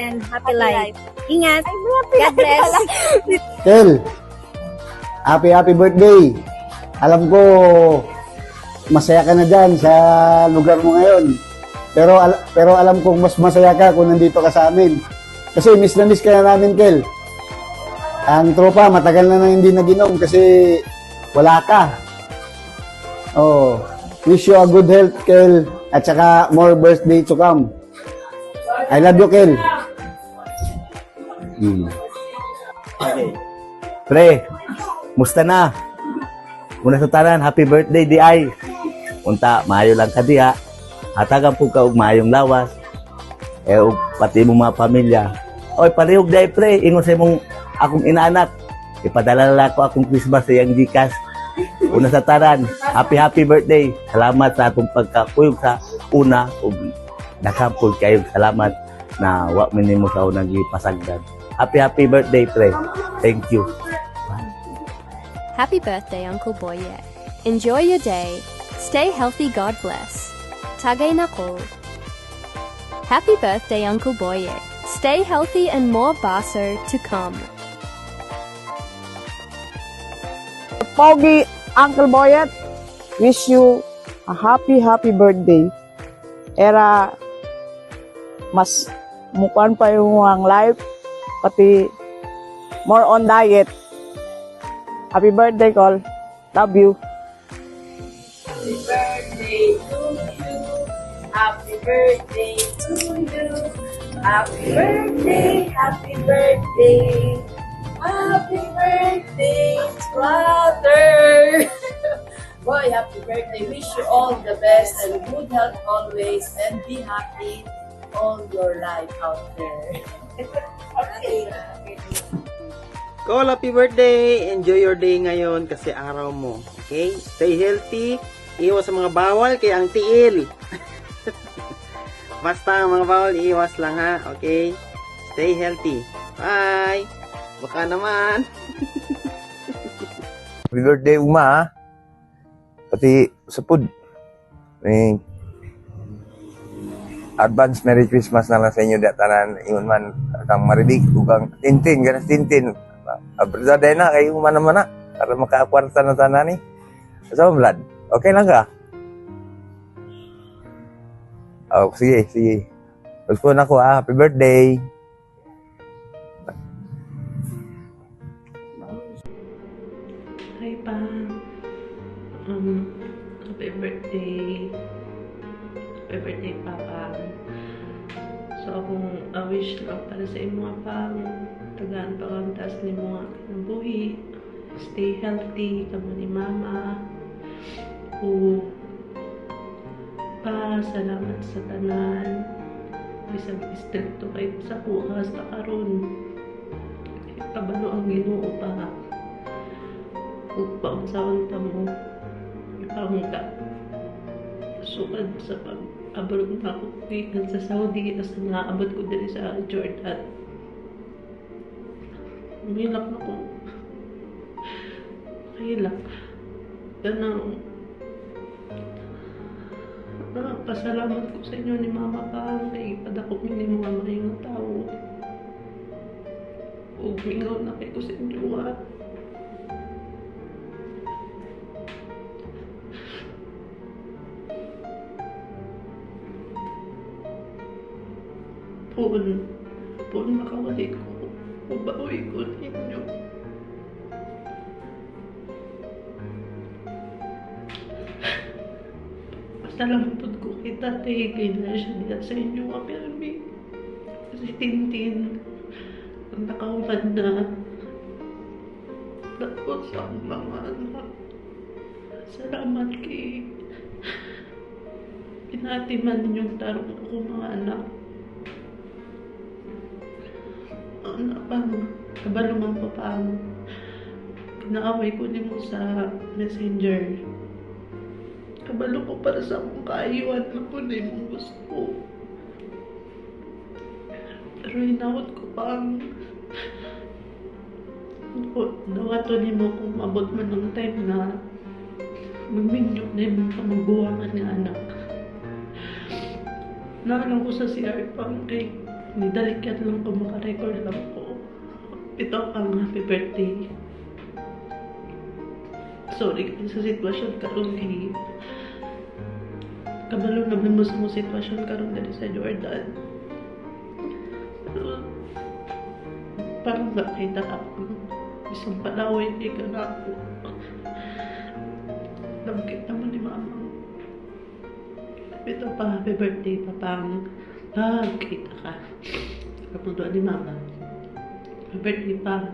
and happy life. Ingat. God bless. Kel, happy birthday. Alam ko, masaya ka na dyan sa lugar mo ngayon. Pero alam kong mas masaya ka kung nandito ka sa amin. Kasi miss na miss ka na namin, Kel. Ang tropa, matagal na nang hindi naginom kasi wala ka. Oh, wish you a good health, Kel. At saka more birthday to come. I love you, Kel. Pre, musta na? Muna sa tanan, happy birthday, di ay. Unta, maayo lang ka diha. Hatagan po ka og maayong lawas. Ug pati mo mga pamilya. Oy, parehog di ay, pre. Ingon sa imong akong inaanak. Ipadala lang ko akong Christmas sa iyang Gcash. Una sa tanan, happy birthday. Salamat sa atong pagkakuyog sa una. Ug nakampol kayo. Salamat na wa minimo sa unang gipasagdan. Happy birthday, pre. Thank you. Happy birthday, Uncle Boye. Enjoy your day. Stay healthy, God bless. Tagay nako. Happy birthday, Uncle Boye. Stay healthy and more baser to come. Pogi Uncle Boyet, wish you a happy birthday. Era mas mukuan pa yung ang life, pati more on diet. Happy birthday, Col. Love you. Happy birthday to you. Happy birthday to you. Happy birthday, happy birthday. Happy birthday, brother. Boy, happy birthday. Wish you all the best and good health always and be happy all your life out there. Okay. Cole, happy birthday! Enjoy your day ngayon kasi araw mo. Okay? Stay healthy. Iwas sa mga bawal kaya ang tiil. Basta ang mga bawal, iwas lang ha. Okay? Stay healthy. Bye! Baka naman. Happy birthday, Uma, ha? Pati sa food. Advance Merry Christmas na lang sa inyo tanan. Ingon man, kang maridig, kang tintin, ganas tintin. Abraday na, kayo Uma naman na. Para makakwarta na tanan ni. Sa Vlad, okay lang ka? Oh, sige. Gusto po na ko, ha? Happy birthday. Hi, Pam. Happy birthday. Happy birthday, Papa. So, akong wish lang para sa imo, Pam. Tagaan pa kang taas ni mga kinabuhi. Stay healthy, kamo ni Mama. Salamat sa tanan. Bisag istrikto kay sa kuha sa karon. Kabalo ang Ginoo pa. Upang sa unta mo ipangka sukad sa pag-abroad na ako gikan sa Saudi as naabot ko diri sa Jordan. Umilak na ko. Kailak. Ganang pasalamat ko sa inyo ni Mama Pang kay padakop niyo ni mga mayong tao. Ug mingaw na kay ko sa inyo ha. Pun makawali ko, ubawi ko ninyo. Pasalamat ko kay tatay, kay na siya diya sa inyo kapirami. Kasi Tintin, ang nakauban na. Tapos ang mga anak. Salamat kay pinatiman ninyong tarong ako mga anak. Ano pang kabalo man pa pang pinaaway ko nimo sa messenger. Kabalo ko para sa akong kaayuan na po na yung gusto. Pero hinawat ko pang nawato nimo kung mabot man ng time na magminyo na yung kamagbuwangan ng anak. Naalang ko sa CR pang kay Nidalikyan lang ko, makarecord lang ko. Ito ang happy birthday. Sorry sa sitwasyon karon kay kabalo naman mo sa mga sitwasyon karon dito sa Jordan. Pero parang nakita ako isang palaway kay ka na ako. Nakita mo ni mama. Ito pa, happy birthday, papang. Pagkita ka. Kapag doon ni mama. Happy birthday, pa.